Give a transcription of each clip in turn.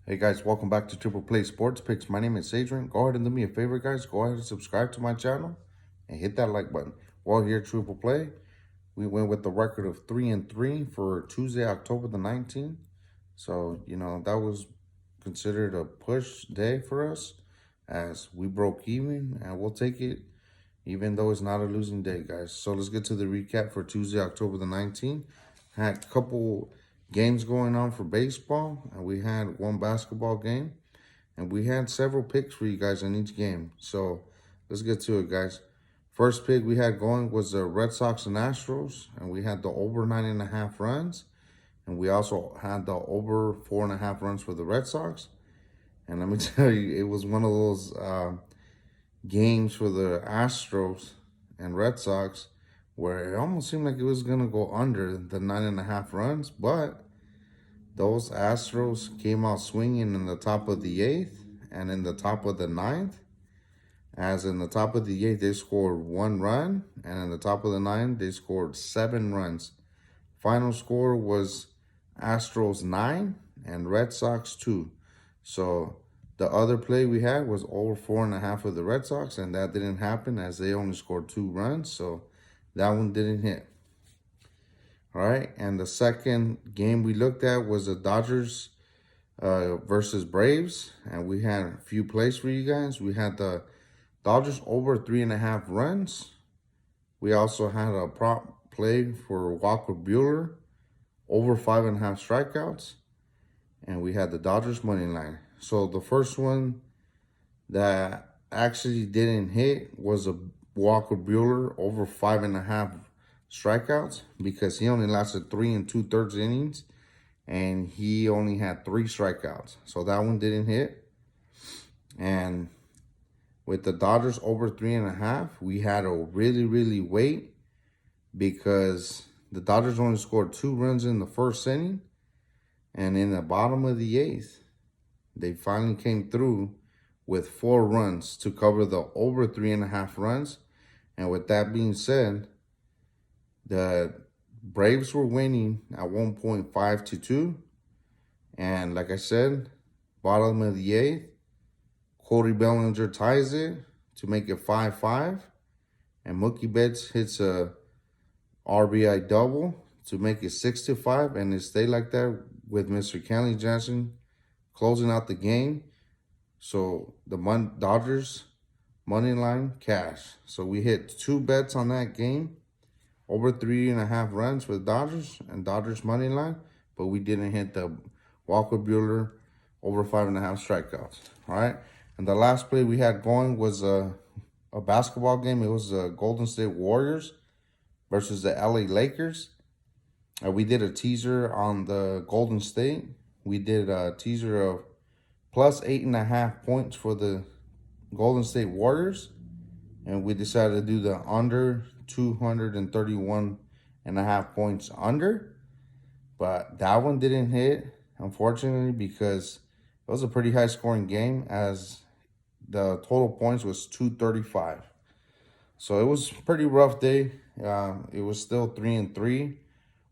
Hey guys, welcome back to Triple Play Sports Picks. My name is Adrian. Go ahead and do me a favor, guys. Go ahead and subscribe to my channel and hit that like button. Well, here at Triple Play, we went with the record of 3-3 for Tuesday, October the 19th. So, that was considered a push day for us as we broke even, and we'll take it even though it's not a losing day, guys. So let's get to the recap for Tuesday, October the 19th. Had a couple games going on for baseball, and we had one basketball game, and we had several picks for you guys in each game. So let's get to it, guys. First pick we had going was the Red Sox and Astros, and we had the over 9.5 runs, and we also had the over 4.5 runs for the Red Sox. And let me tell you, it was one of those games for the Astros and Red Sox where it almost seemed like it was going to go under the 9.5 runs, but those Astros came out swinging in the top of the 8th and in the top of the 9th. As in the top of the 8th, they scored 1 run, and in the top of the 9th, they scored 7 runs. Final score was Astros 9 and Red Sox 2. So the other play we had was over 4.5 of the Red Sox, and that didn't happen as they only scored 2 runs. So that one didn't hit. All right, and the second game we looked at was the Dodgers versus Braves, and we had a few plays for you guys. We had the Dodgers over 3.5 runs. We also had a prop play for Walker Buehler over 5.5 strikeouts, and we had the Dodgers money line. So the first one that actually didn't hit was a Walker Buehler over 5.5 strikeouts because he only lasted 3 2/3 innings and he only had 3 strikeouts. So that one didn't hit. And with the Dodgers over 3.5, we had to really wait because the Dodgers only scored 2 runs in the first inning. And in the bottom of the 8th, they finally came through with 4 runs to cover the over 3.5 runs. And with that being said, the Braves were winning at 1.5-2. And like I said, bottom of the 8th, Cody Bellinger ties it to make it 5-5. And Mookie Betts hits a RBI double to make it 6-5. And it stayed like that with Mr. Kenley Jansen closing out the game. So the Dodgers money line cash. So we hit 2 bets on that game. Over 3.5 runs for the Dodgers and Dodgers money line. But we didn't hit the Walker Buehler over 5.5 strikeouts. All right. And the last play we had going was a basketball game. It was the Golden State Warriors versus the LA Lakers. We did a teaser on the Golden State. We did a teaser of plus 8.5 points for the Golden State Warriors. And we decided to do the under 231.5 points under. But that one didn't hit, unfortunately, because it was a pretty high scoring game as the total points was 235. So it was a pretty rough day. It was still 3-3.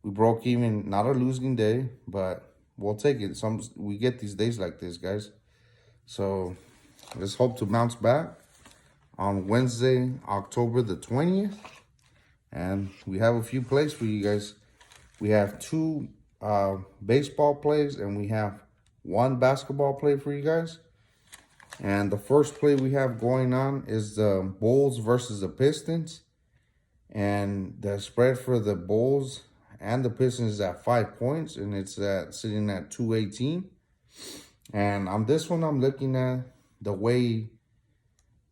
We broke even, not a losing day, but we'll take it. We get these days like this, guys. So let's hope to bounce back on Wednesday, October the 20th. And we have a few plays for you guys. We have 2 baseball plays and we have 1 basketball play for you guys. And the first play we have going on is the Bulls versus the Pistons. And the spread for the Bulls and the Pistons is at 5 points, and it's sitting at 218. And on this one, I'm looking at the way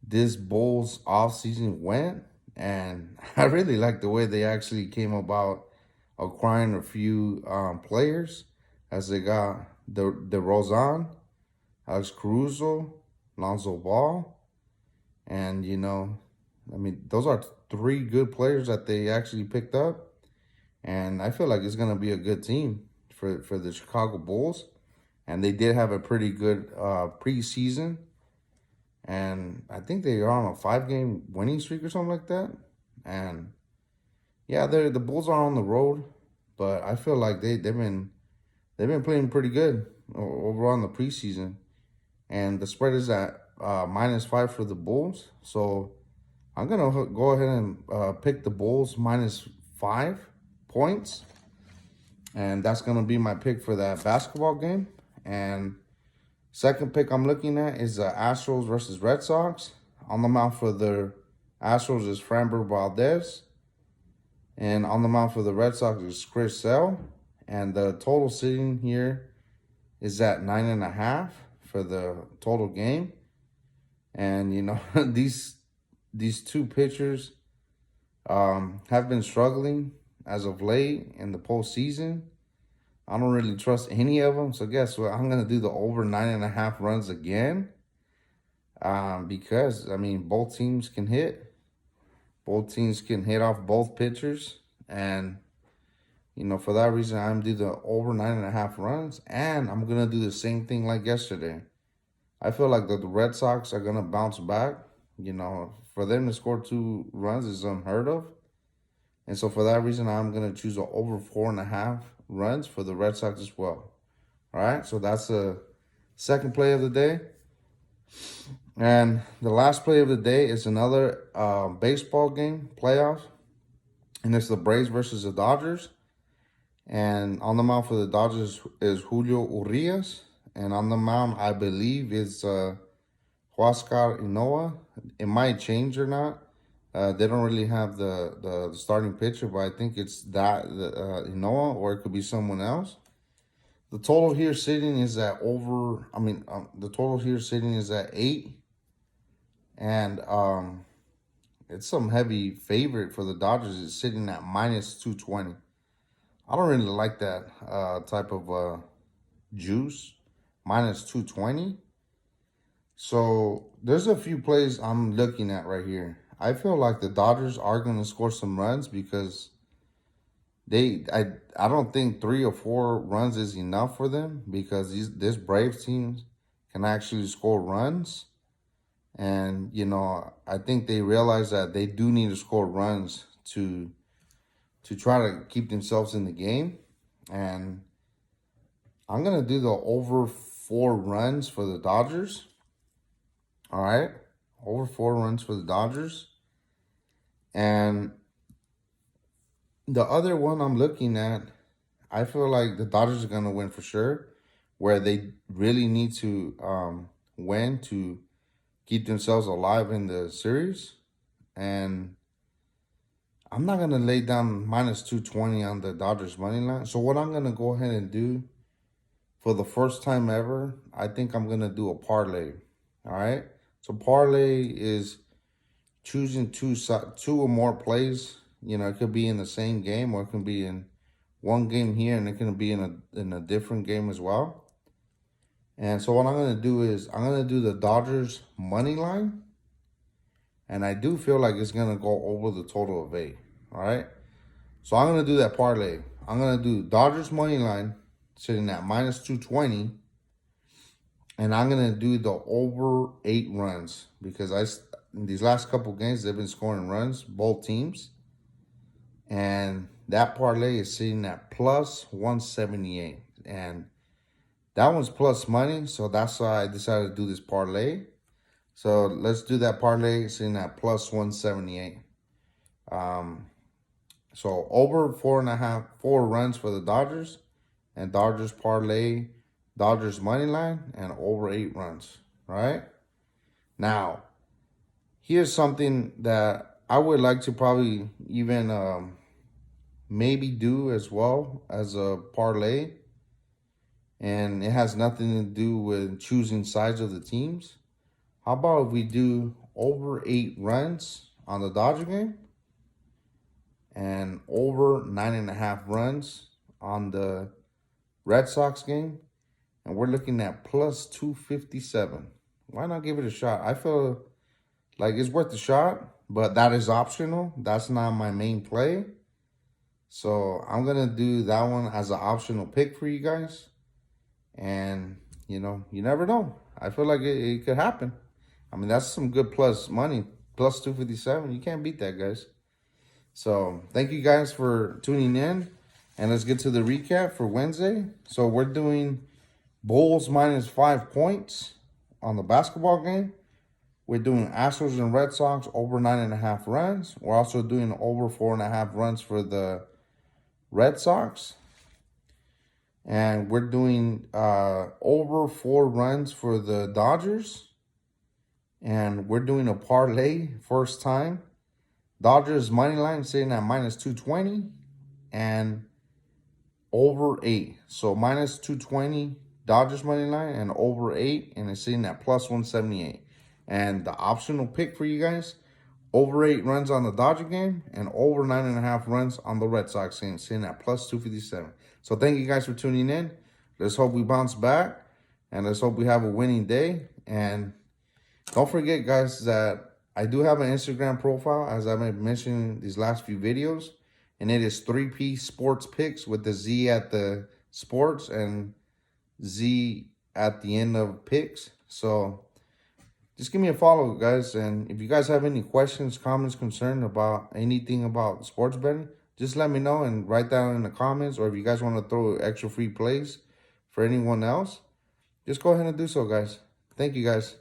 this Bulls offseason went, and I really like the way they actually came about acquiring a few players, as they got DeRozan, Alex Caruso, Lonzo Ball, and those are 3 good players that they actually picked up. And I feel like it's going to be a good team for the Chicago Bulls. And they did have a pretty good preseason. And I think they are on a 5-game winning streak or something like that. And yeah, the Bulls are on the road. But I feel like they've been playing pretty good. over on the preseason. And the spread is at -5 for the Bulls. So I'm going to go ahead and pick the Bulls -5 points. And that's going to be my pick for that basketball game. And second pick I'm looking at is the Astros versus Red Sox. On the mound for the Astros is Framber Valdez. And on the mound for the Red Sox is Chris Sale. And the total sitting here is at 9.5 for the total game. And, you know, these two pitchers have been struggling as of late in the postseason. I don't really trust any of them. So guess what? I'm going to do the over 9.5 runs again. Because, I mean, both teams can hit. Both teams can hit off both pitchers. And, you know, for that reason, I'm going to do the over 9.5 runs. And I'm going to do the same thing like yesterday. I feel like the Red Sox are going to bounce back. You know, for them to score 2 runs is unheard of. And so for that reason, I'm going to choose over 4.5 runs for the Red Sox as well. All right, so that's the second play of the day. And the last play of the day is another baseball game, playoff. And it's the Braves versus the Dodgers. And on the mound for the Dodgers is Julio Urias. And on the mound, I believe, is Huascar Inoa. It might change or not. They don't really have the starting pitcher, but I think it's that Inoa, or it could be someone else. The total here sitting is at the total here sitting is at 8. And it's some heavy favorite for the Dodgers. It's sitting at -220. I don't really like that type of juice, -220. So there's a few plays I'm looking at right here. I feel like the Dodgers are going to score some runs because I don't think 3 or 4 runs is enough for them, because this Braves team can actually score runs. And, you know, I think they realize that they do need to score runs to try to keep themselves in the game. And I'm going to do the over 4 runs for the Dodgers. All right. Over 4 runs for the Dodgers. And the other one I'm looking at, I feel like the Dodgers are going to win for sure, where they really need to win to keep themselves alive in the series. And I'm not going to lay down -220 on the Dodgers money line. So what I'm going to go ahead and do, for the first time ever, I think I'm going to do a parlay. All right. So parlay is choosing two or more plays. You know, it could be in the same game, or it can be in one game here, and it can be in a different game as well. And so what I'm going to do is I'm going to do the Dodgers money line. And I do feel like it's going to go over the total of 8. All right. So I'm going to do that parlay. I'm going to do Dodgers money line sitting at -220. And I'm going to do the over 8 runs, because in these last couple games, they've been scoring runs, both teams. And that parlay is sitting at +178. And that one's plus money. So that's why I decided to do this parlay. So let's do that parlay sitting at +178. So over 4 runs for the Dodgers, and Dodgers parlay, Dodgers money line, and over 8 runs. Right? Now, here's something that I would like to probably even maybe do as well as a parlay. And it has nothing to do with choosing sides of the teams. How about if we do over 8 runs on the Dodger game and over 9.5 runs on the Red Sox game, and we're looking at +257. Why not give it a shot? I feel like it's worth a shot, but that is optional. That's not my main play. So I'm going to do that one as an optional pick for you guys. And, you know, you never know. I feel like it could happen. I mean, that's some good plus money. +257. You can't beat that, guys. So thank you guys for tuning in. And let's get to the recap for Wednesday. So we're doing Bulls minus 5 points on the basketball game. We're doing Astros and Red Sox over 9.5 runs. We're also doing over 4.5 runs for the Red Sox. And we're doing over 4 runs for the Dodgers. And we're doing a parlay first time. Dodgers money line sitting at minus 220 and over 8. So minus 220 Dodgers money line and over 8, and it's sitting at plus 178. And the optional pick for you guys, over 8 runs on the Dodger game and over 9.5 runs on the Red Sox game, sitting at plus 257. So thank you guys for tuning in. Let's hope we bounce back, and let's hope we have a winning day. And don't forget, guys, that I do have an Instagram profile, as I've been mentioning these last few videos, and it is 3P Sports Picks with the Z at the sports and Z at the end of picks. So just give me a follow, guys. And if you guys have any questions, comments, concerns about anything about sports betting, just let me know and write down in the comments. Or if you guys want to throw extra free plays for anyone else, just go ahead and do so, guys. Thank you, guys.